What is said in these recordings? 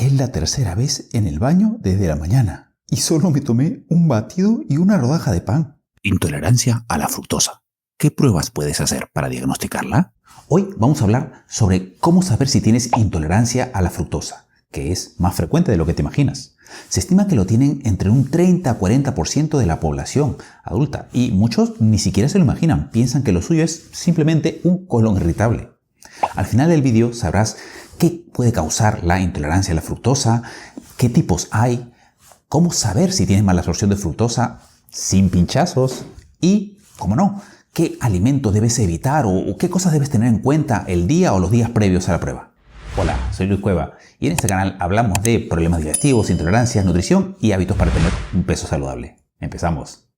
Es la tercera vez en el baño desde la mañana y solo me tomé un batido y una rodaja de pan. Intolerancia a la fructosa. ¿Qué pruebas puedes hacer para diagnosticarla? Hoy vamos a hablar sobre cómo saber si tienes intolerancia a la fructosa, que es más frecuente de lo que te imaginas. Se estima que lo tienen entre un 30 a 40% de la población adulta y muchos ni siquiera se lo imaginan, piensan que lo suyo es simplemente un colon irritable. Al final del vídeo sabrás qué puede causar la intolerancia a la fructosa, qué tipos hay, cómo saber si tienes mala absorción de fructosa sin pinchazos y, cómo no, qué alimentos debes evitar o qué cosas debes tener en cuenta el día o los días previos a la prueba. Hola, soy Luis Cueva y en este canal hablamos de problemas digestivos, intolerancias, nutrición y hábitos para tener un peso saludable. Empezamos.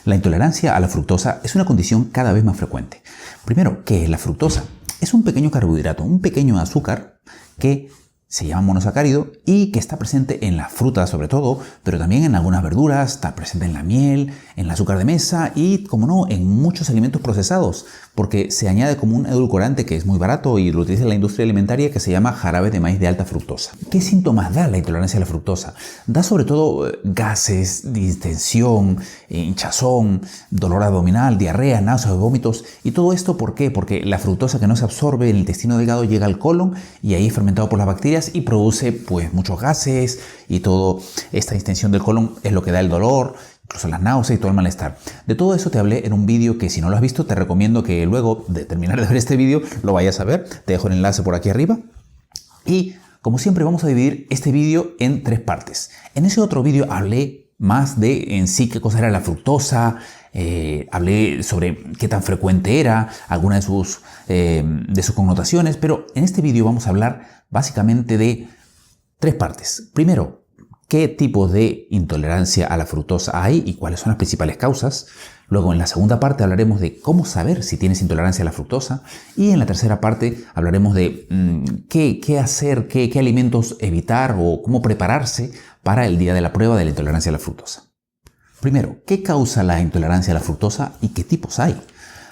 La intolerancia a la fructosa es una condición cada vez más frecuente. Primero, ¿qué es la fructosa? Es un pequeño carbohidrato, un pequeño azúcar que se llama monosacárido y que está presente en las frutas sobre todo, pero también en algunas verduras, está presente en la miel, en el azúcar de mesa y, como no, en muchos alimentos procesados, porque se añade como un edulcorante que es muy barato y lo utiliza la industria alimentaria, que se llama jarabe de maíz de alta fructosa. ¿Qué síntomas da la intolerancia a la fructosa? Da sobre todo gases, distensión, hinchazón, dolor abdominal, diarrea, náuseas, vómitos. ¿Y todo esto por qué? Porque la fructosa que no se absorbe en el intestino delgado llega al colon y ahí es fermentado por las bacterias y produce pues muchos gases y toda esta distensión del colon es lo que da el dolor, incluso las náuseas y todo el malestar. De todo eso te hablé en un vídeo que, si no lo has visto, te recomiendo que luego de terminar de ver este vídeo lo vayas a ver. Te dejo el enlace por aquí arriba. Y como siempre vamos a dividir este vídeo en tres partes. En ese otro vídeo hablé más de en sí qué cosa era la fructosa, hablé sobre qué tan frecuente era, algunas de sus connotaciones, pero en este vídeo vamos a hablar básicamente de tres partes. Primero, qué tipos de intolerancia a la fructosa hay y cuáles son las principales causas. Luego, en la segunda parte hablaremos de cómo saber si tienes intolerancia a la fructosa. Y en la tercera parte hablaremos de qué hacer, qué alimentos evitar o cómo prepararse para el día de la prueba de la intolerancia a la fructosa. Primero, ¿qué causa la intolerancia a la fructosa y qué tipos hay?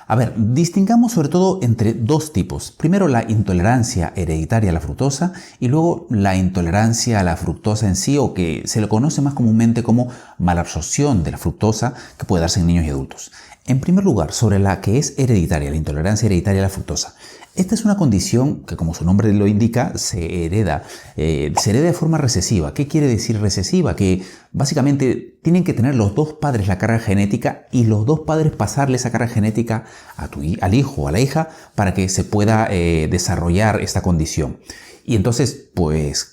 A ver, distingamos sobre todo entre dos tipos. Primero, la intolerancia hereditaria a la fructosa y luego la intolerancia a la fructosa en sí, o que se le conoce más comúnmente como malabsorción de la fructosa, que puede darse en niños y adultos. En primer lugar, sobre la que es hereditaria, la intolerancia hereditaria a la fructosa. Esta es una condición que, como su nombre lo indica, se hereda de forma recesiva. ¿Qué quiere decir recesiva? Que básicamente tienen que tener los dos padres la carga genética y los dos padres pasarle esa carga genética al hijo o a la hija para que se pueda desarrollar esta condición. Y entonces, pues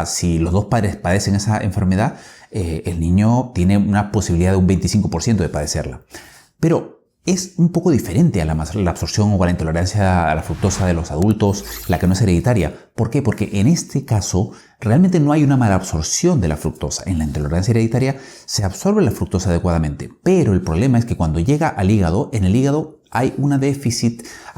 si los dos padres padecen esa enfermedad, el niño tiene una posibilidad de un 25% de padecerla. Pero es un poco diferente a la absorción o a la intolerancia a la fructosa de los adultos, la que no es hereditaria. ¿Por qué? Porque en este caso realmente no hay una mala absorción de la fructosa. En la intolerancia hereditaria se absorbe la fructosa adecuadamente, pero el problema es que cuando llega al hígado, en el hígado hay una deficiencia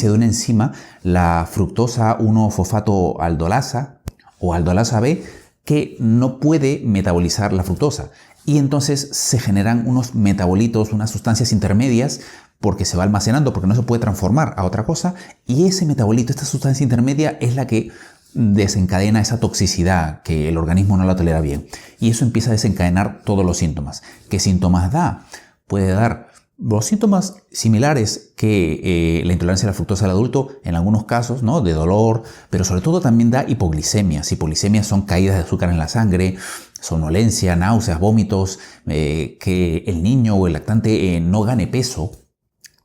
de una enzima, la fructosa 1-fosfato aldolasa o aldolasa B, que no puede metabolizar la fructosa. Y entonces se generan unos metabolitos, unas sustancias intermedias, porque se va almacenando, porque no se puede transformar a otra cosa. Y ese metabolito, esta sustancia intermedia, es la que desencadena esa toxicidad que el organismo no la tolera bien. Y eso empieza a desencadenar todos los síntomas. ¿Qué síntomas da? Puede dar los síntomas similares que la intolerancia a la fructosa del adulto, en algunos casos, ¿no?, de dolor, pero sobre todo también da hipoglicemias. Hipoglicemias son caídas de azúcar en la sangre, somnolencia, náuseas, vómitos, que el niño o el lactante no gane peso.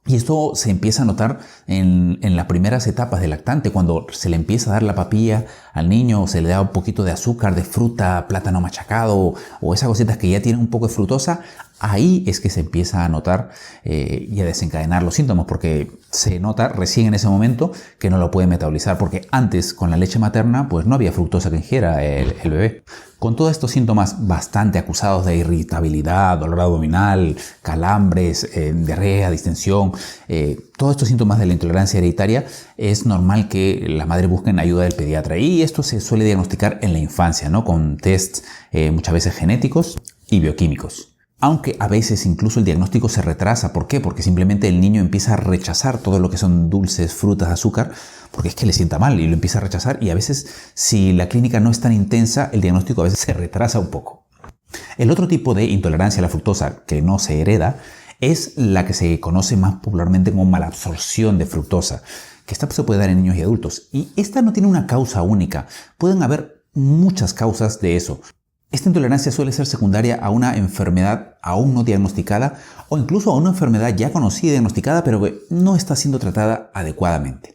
Y esto se empieza a notar en las primeras etapas del lactante, cuando se le empieza a dar la papilla al niño, se le da un poquito de azúcar, de fruta, plátano machacado o esas cositas que ya tienen un poco de fructosa. Ahí es que se empieza a notar y a desencadenar los síntomas, porque se nota recién en ese momento que no lo puede metabolizar, porque antes con la leche materna pues no había fructosa que ingiera el bebé. Con todos estos síntomas bastante acusados de irritabilidad, dolor abdominal, calambres, diarrea, distensión, todos estos síntomas de la intolerancia hereditaria, es normal que las madres busquen ayuda del pediatra. Y esto se suele diagnosticar en la infancia, ¿no?, con tests muchas veces genéticos y bioquímicos. Aunque a veces incluso el diagnóstico se retrasa. ¿Por qué? Porque simplemente el niño empieza a rechazar todo lo que son dulces, frutas, azúcar, porque es que le sienta mal y lo empieza a rechazar, y a veces, si la clínica no es tan intensa, el diagnóstico a veces se retrasa un poco. El otro tipo de intolerancia a la fructosa que no se hereda es la que se conoce más popularmente como malabsorción de fructosa, que esta se puede dar en niños y adultos. Y esta no tiene una causa única, pueden haber muchas causas de eso. Esta intolerancia suele ser secundaria a una enfermedad aún no diagnosticada o incluso a una enfermedad ya conocida y diagnosticada pero que no está siendo tratada adecuadamente.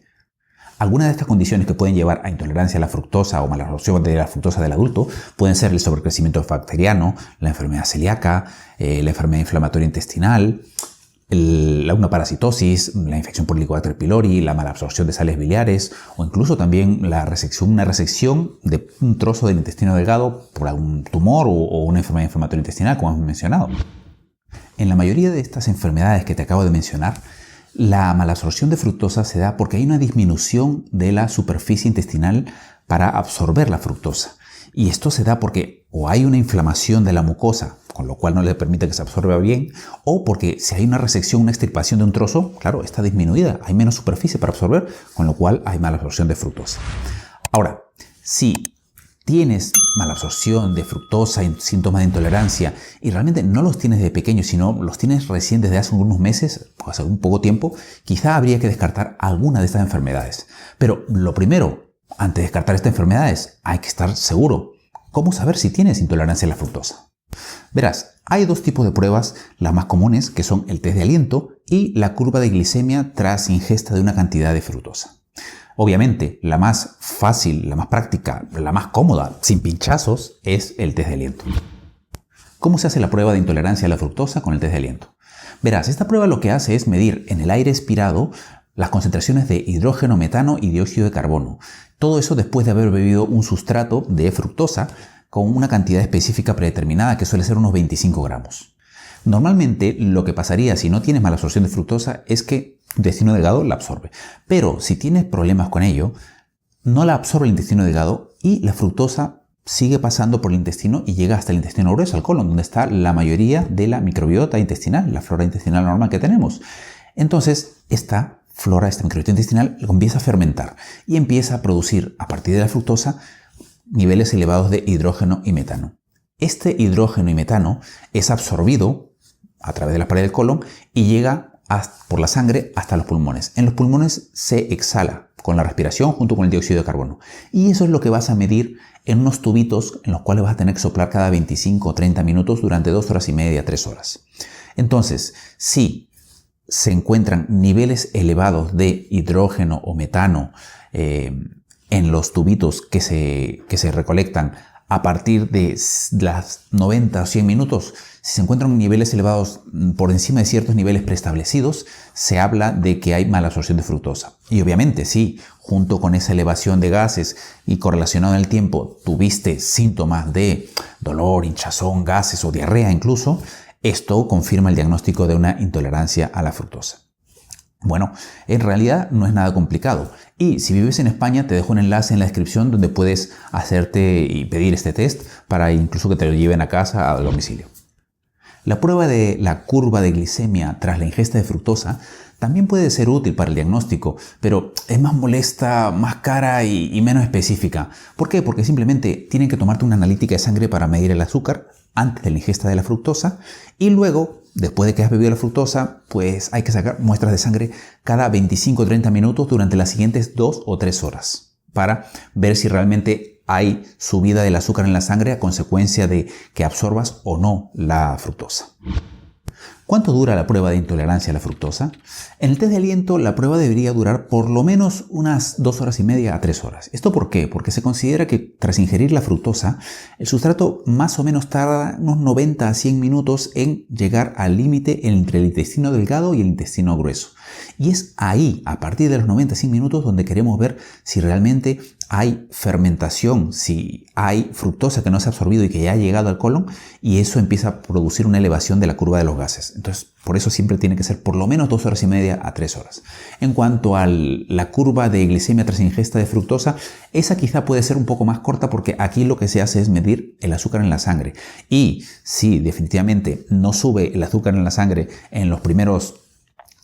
Algunas de estas condiciones que pueden llevar a intolerancia a la fructosa o malabsorción de la fructosa del adulto pueden ser el sobrecrecimiento bacteriano, la enfermedad celíaca, la enfermedad inflamatoria intestinal, una parasitosis, la infección por Helicobacter pylori, la malabsorción de sales biliares o incluso también una resección de un trozo del intestino delgado por algún tumor o una enfermedad inflamatoria intestinal, como hemos mencionado. En la mayoría de estas enfermedades que te acabo de mencionar, la malabsorción de fructosa se da porque hay una disminución de la superficie intestinal para absorber la fructosa. Y esto se da porque o hay una inflamación de la mucosa, con lo cual no le permite que se absorba bien, o porque si hay una resección, una extirpación de un trozo, claro, está disminuida, hay menos superficie para absorber, con lo cual hay malabsorción de fructosa. Ahora, si tienes malabsorción de fructosa y síntomas de intolerancia y realmente no los tienes de pequeño, sino los tienes recién desde hace unos meses o hace un poco tiempo, quizá habría que descartar alguna de estas enfermedades. Pero lo primero, antes de descartar estas enfermedades, hay que estar seguro. ¿Cómo saber si tienes intolerancia a la fructosa? Verás, hay dos tipos de pruebas, las más comunes, que son el test de aliento y la curva de glicemia tras ingesta de una cantidad de fructosa. Obviamente, la más fácil, la más práctica, la más cómoda, sin pinchazos, es el test de aliento. ¿Cómo se hace la prueba de intolerancia a la fructosa con el test de aliento? Verás, esta prueba lo que hace es medir en el aire expirado las concentraciones de hidrógeno, metano y dióxido de carbono. Todo eso después de haber bebido un sustrato de fructosa con una cantidad específica predeterminada que suele ser unos 25 gramos. Normalmente lo que pasaría si no tienes malabsorción de fructosa es que el intestino delgado la absorbe. Pero si tienes problemas con ello, no la absorbe el intestino delgado y la fructosa sigue pasando por el intestino y llega hasta el intestino grueso, al colon, donde está la mayoría de la microbiota intestinal, la flora intestinal normal que tenemos. Entonces, esta microbiota intestinal empieza a fermentar y empieza a producir, a partir de la fructosa, niveles elevados de hidrógeno y metano. Este hidrógeno y metano es absorbido a través de la pared del colon y llega por la sangre hasta los pulmones. En los pulmones se exhala con la respiración junto con el dióxido de carbono. Y eso es lo que vas a medir en unos tubitos en los cuales vas a tener que soplar cada 25 o 30 minutos durante 2 horas y media, 3 horas. Entonces, si se encuentran niveles elevados de hidrógeno o metano en los tubitos que se recolectan a partir de las 90 o 100 minutos, si se encuentran niveles elevados por encima de ciertos niveles preestablecidos, se habla de que hay malabsorción de fructosa. Y obviamente, si junto con esa elevación de gases y correlacionado en el tiempo tuviste síntomas de dolor, hinchazón, gases o diarrea incluso, esto confirma el diagnóstico de una intolerancia a la fructosa. Bueno, en realidad no es nada complicado. Y si vives en España, te dejo un enlace en la descripción donde puedes hacerte y pedir este test para incluso que te lo lleven a casa, a domicilio. La prueba de la curva de glicemia tras la ingesta de fructosa también puede ser útil para el diagnóstico, pero es más molesta, más cara y menos específica. ¿Por qué? Porque simplemente tienen que tomarte una analítica de sangre para medir el azúcar antes de la ingesta de la fructosa y luego, después de que has bebido la fructosa, pues hay que sacar muestras de sangre cada 25 o 30 minutos durante las siguientes 2 o 3 horas para ver si realmente hay subida del azúcar en la sangre a consecuencia de que absorbas o no la fructosa. ¿Cuánto dura la prueba de intolerancia a la fructosa? En el test de aliento la prueba debería durar por lo menos unas 2 horas y media a 3 horas. ¿Esto por qué? Porque se considera que tras ingerir la fructosa, el sustrato más o menos tarda unos 90 a 100 minutos en llegar al límite entre el intestino delgado y el intestino grueso. Y es ahí, a partir de los 95 minutos, donde queremos ver si realmente hay fermentación, si hay fructosa que no se ha absorbido y que ya ha llegado al colon, y eso empieza a producir una elevación de la curva de los gases. Entonces, por eso siempre tiene que ser por lo menos 2 horas y media a 3 horas. En cuanto a la curva de glicemia tras ingesta de fructosa, esa quizá puede ser un poco más corta porque aquí lo que se hace es medir el azúcar en la sangre. Y si definitivamente no sube el azúcar en la sangre en los primeros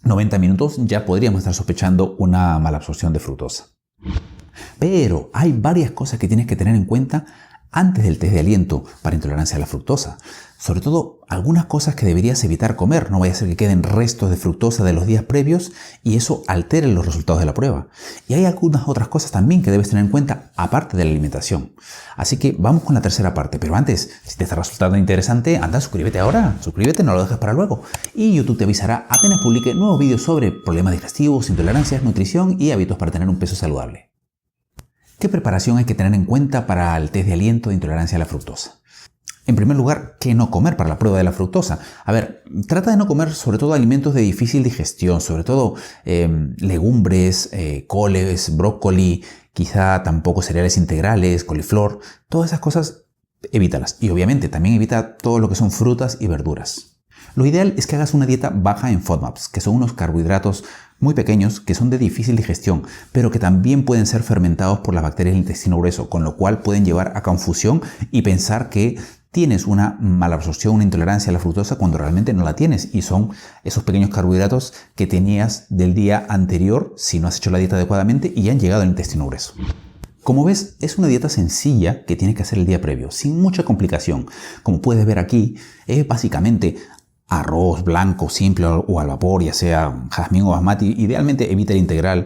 90 minutos, ya podríamos estar sospechando una malabsorción de fructosa. Pero hay varias cosas que tienes que tener en cuenta antes del test de aliento para intolerancia a la fructosa. Sobre todo, algunas cosas que deberías evitar comer. No vaya a ser que queden restos de fructosa de los días previos y eso altere los resultados de la prueba. Y hay algunas otras cosas también que debes tener en cuenta, aparte de la alimentación. Así que vamos con la tercera parte. Pero antes, si te está resultando interesante, anda, suscríbete ahora. Suscríbete, no lo dejes para luego. Y YouTube te avisará apenas publique nuevos vídeos sobre problemas digestivos, intolerancias, nutrición y hábitos para tener un peso saludable. ¿Qué preparación hay que tener en cuenta para el test de aliento de intolerancia a la fructosa? En primer lugar, ¿qué no comer para la prueba de la fructosa? A ver, trata de no comer sobre todo alimentos de difícil digestión, sobre todo legumbres, coles, brócoli, quizá tampoco cereales integrales, coliflor, todas esas cosas evítalas. Y obviamente también evita todo lo que son frutas y verduras. Lo ideal es que hagas una dieta baja en FODMAPs, que son unos carbohidratos muy pequeños que son de difícil digestión, pero que también pueden ser fermentados por las bacterias del intestino grueso, con lo cual pueden llevar a confusión y pensar que tienes una malabsorción, una intolerancia a la fructosa cuando realmente no la tienes y son esos pequeños carbohidratos que tenías del día anterior si no has hecho la dieta adecuadamente y ya han llegado al intestino grueso. Como ves, es una dieta sencilla que tienes que hacer el día previo, sin mucha complicación. Como puedes ver aquí, es básicamente arroz blanco simple o al vapor, ya sea jazmín o basmati. Idealmente evita el integral,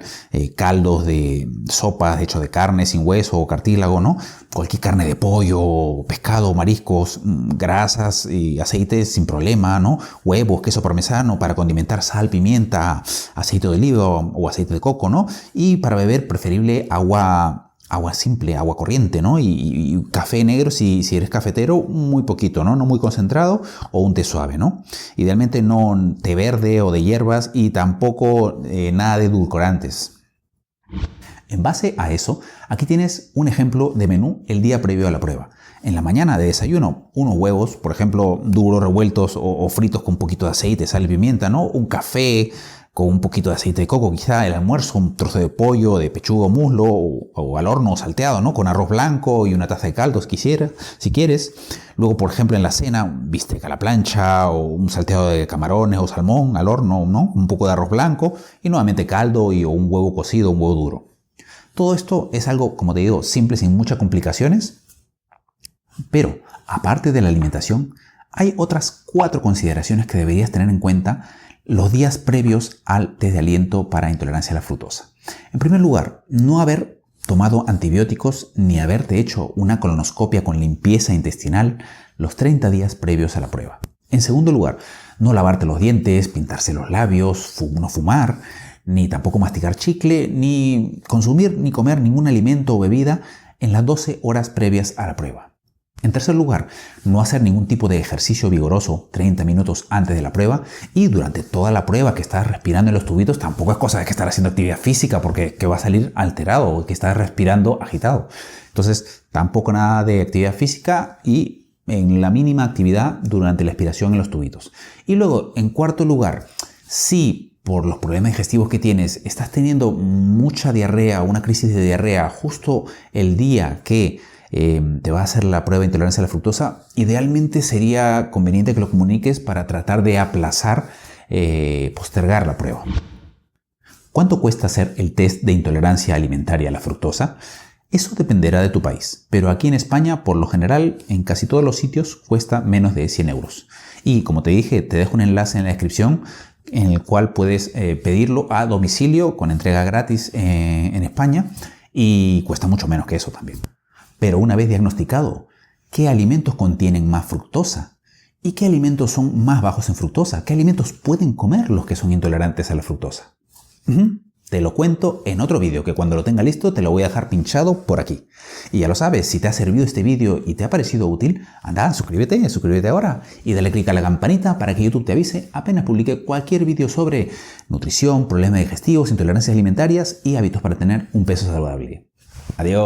caldos de sopas hechos de carne sin hueso o cartílago, ¿no? Cualquier carne de pollo, pescado, mariscos, grasas y aceites sin problema, ¿no? Huevos, queso parmesano para condimentar, sal, pimienta, aceite de oliva o aceite de coco, ¿no? Y para beber preferible agua simple, agua corriente, ¿no? Y café negro si eres cafetero, muy poquito, ¿no? No muy concentrado, o un té suave, ¿no? Idealmente no té verde o de hierbas y tampoco nada de edulcorantes. En base a eso, aquí tienes un ejemplo de menú el día previo a la prueba. En la mañana de desayuno, unos huevos, por ejemplo, duros, revueltos o fritos con un poquito de aceite, sal y pimienta, ¿no? Un café con un poquito de aceite de coco, quizá el almuerzo, un trozo de pollo, de pechuga o muslo, o al horno salteado, ¿no? Con arroz blanco y una taza de caldo, si quieres. Luego, por ejemplo, en la cena, bistec a la plancha, o un salteado de camarones o salmón al horno, ¿no? Un poco de arroz blanco, y nuevamente caldo o un huevo cocido, un huevo duro. Todo esto es algo, como te digo, simple, sin muchas complicaciones. Pero, aparte de la alimentación, hay otras 4 consideraciones que deberías tener en cuenta los días previos al test de aliento para intolerancia a la fructosa. En primer lugar, no haber tomado antibióticos ni haberte hecho una colonoscopia con limpieza intestinal los 30 días previos a la prueba. En segundo lugar, no lavarte los dientes, pintarse los labios, no fumar, ni tampoco masticar chicle, ni consumir ni comer ningún alimento o bebida en las 12 horas previas a la prueba. En tercer lugar, no hacer ningún tipo de ejercicio vigoroso 30 minutos antes de la prueba y durante toda la prueba que estás respirando en los tubitos tampoco es cosa de que estar haciendo actividad física porque va a salir alterado o que estás respirando agitado. Entonces, tampoco nada de actividad física y en la mínima actividad durante la expiración en los tubitos. Y luego, en cuarto lugar, si por los problemas digestivos que tienes estás teniendo mucha diarrea, una crisis de diarrea justo el día que te va a hacer la prueba de intolerancia a la fructosa, idealmente sería conveniente que lo comuniques para tratar de aplazar, postergar la prueba. ¿Cuánto cuesta hacer el test de intolerancia alimentaria a la fructosa? Eso dependerá de tu país, pero aquí en España, por lo general, en casi todos los sitios cuesta menos de 100 euros. Y como te dije, te dejo un enlace en la descripción en el cual puedes pedirlo a domicilio con entrega gratis en España y cuesta mucho menos que eso también. Pero una vez diagnosticado, ¿qué alimentos contienen más fructosa? ¿Y qué alimentos son más bajos en fructosa? ¿Qué alimentos pueden comer los que son intolerantes a la fructosa? Te lo cuento en otro vídeo, que cuando lo tenga listo te lo voy a dejar pinchado por aquí. Y ya lo sabes, si te ha servido este vídeo y te ha parecido útil, anda, suscríbete ahora y dale clic a la campanita para que YouTube te avise apenas publique cualquier vídeo sobre nutrición, problemas digestivos, intolerancias alimentarias y hábitos para tener un peso saludable. Adiós.